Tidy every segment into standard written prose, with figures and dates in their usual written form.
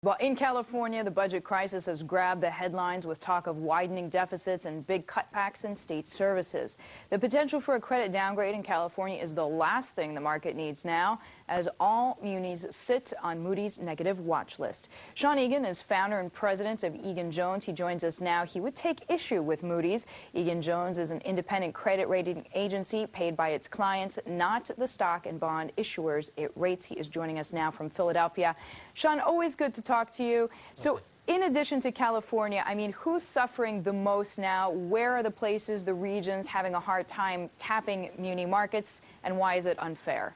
Well, in California, the budget crisis has grabbed the headlines with talk of widening deficits and big cutbacks in state services. The potential for a credit downgrade in California is the last thing the market needs now, as all munis sit on Moody's negative watch list. Sean Egan is founder and president of Egan-Jones. He joins us now. He would take issue with Moody's. Egan-Jones is an independent credit rating agency paid by its clients, not the stock and bond issuers it rates. He is joining us now from Philadelphia. Sean, always good to talk to you. So in addition to California, I mean, who's suffering the most now? Where are the places, the regions having a hard time tapping muni markets, and why is it unfair?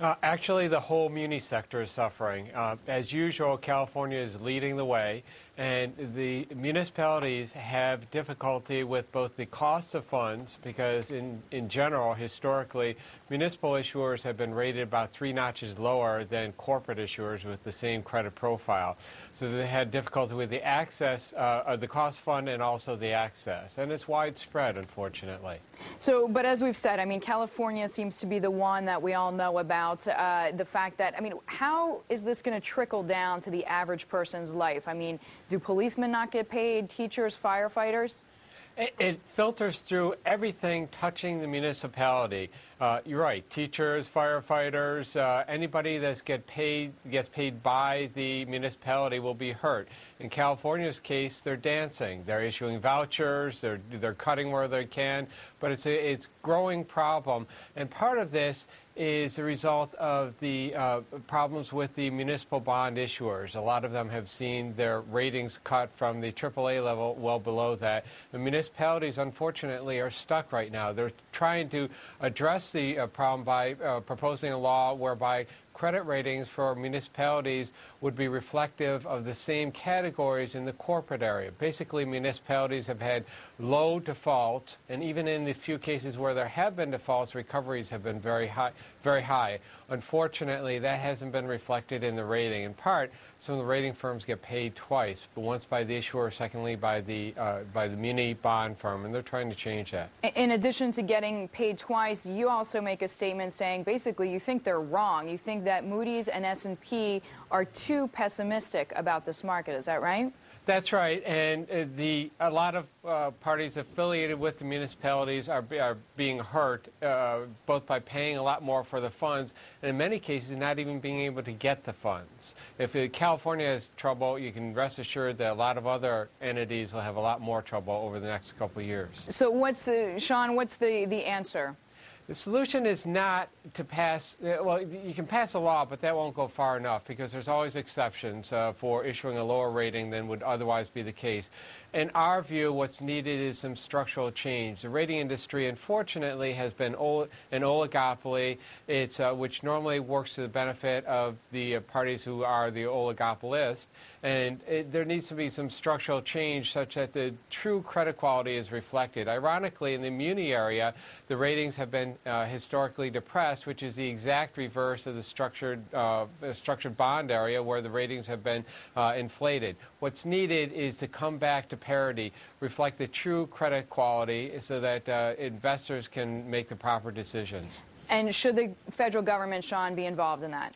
Actually, the whole muni sector is suffering. As usual, California is leading the way, and the municipalities have difficulty with both the cost of funds, because in general, historically, municipal issuers have been rated about 3 notches lower than corporate issuers with the same credit profile. So they had difficulty with the access, the cost fund, and also the access. And it's widespread, unfortunately. So, but as we've said, I mean, California seems to be the one that we all know about. The fact that, I mean, how is this going to trickle down to the average person's life? I mean, do policemen not get paid, teachers, firefighters? It filters through everything touching the municipality. You're right, teachers, firefighters, anybody that gets paid by the municipality will be hurt. In California's case, they're dancing. They're issuing vouchers, they're cutting where they can, but it's a growing problem. And part of this is a result of the problems with the municipal bond issuers. A lot of them have seen their ratings cut from the AAA level well below that. The municipalities, unfortunately, are stuck right now. They're trying to address the problem by proposing a law whereby credit ratings for municipalities would be reflective of the same categories in the corporate area. Basically, municipalities have had low defaults, and even in the few cases where there have been defaults, recoveries have been very high. Very high. Unfortunately, that hasn't been reflected in the rating. In part, some of the rating firms get paid twice, but once by the issuer, secondly by the muni bond firm, and they're trying to change that. In addition to getting paid twice, you also make a statement saying basically you think they're wrong. You think that Moody's and S&P are too pessimistic about this market. Is that right? That's right, and a lot of parties affiliated with the municipalities are being hurt, both by paying a lot more for the funds, and in many cases not even being able to get the funds. If California has trouble, you can rest assured that a lot of other entities will have a lot more trouble over the next couple of years. So Sean, what's the answer? The solution is not to pass, well, you can pass a law, but that won't go far enough because there's always exceptions for issuing a lower rating than would otherwise be the case. In our view, what's needed is some structural change. The rating industry, unfortunately, has been an oligopoly, which normally works to the benefit of the parties who are the oligopolist. And there needs to be some structural change such that the true credit quality is reflected. Ironically, in the muni area, the ratings have been historically depressed, which is the exact reverse of the structured bond area where the ratings have been inflated. What's needed is to come back to parity, reflect the true credit quality so that investors can make the proper decisions. And should the federal government, Sean, be involved in that?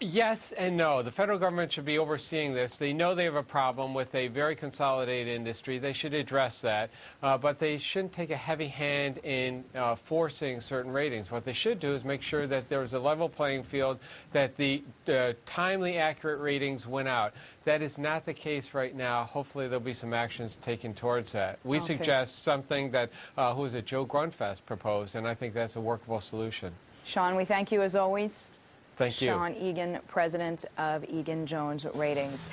Yes and no. The federal government should be overseeing this. They know they have a problem with a very consolidated industry. They should address that. But they shouldn't take a heavy hand in forcing certain ratings. What they should do is make sure that there's a level playing field, that the timely, accurate ratings went out. That is not the case right now. Hopefully there'll be some actions taken towards that. We suggest something that, who was it, Joe Grunfest proposed, and I think that's a workable solution. Sean, we thank you as always. Thank you. Sean Egan, president of Egan-Jones Ratings.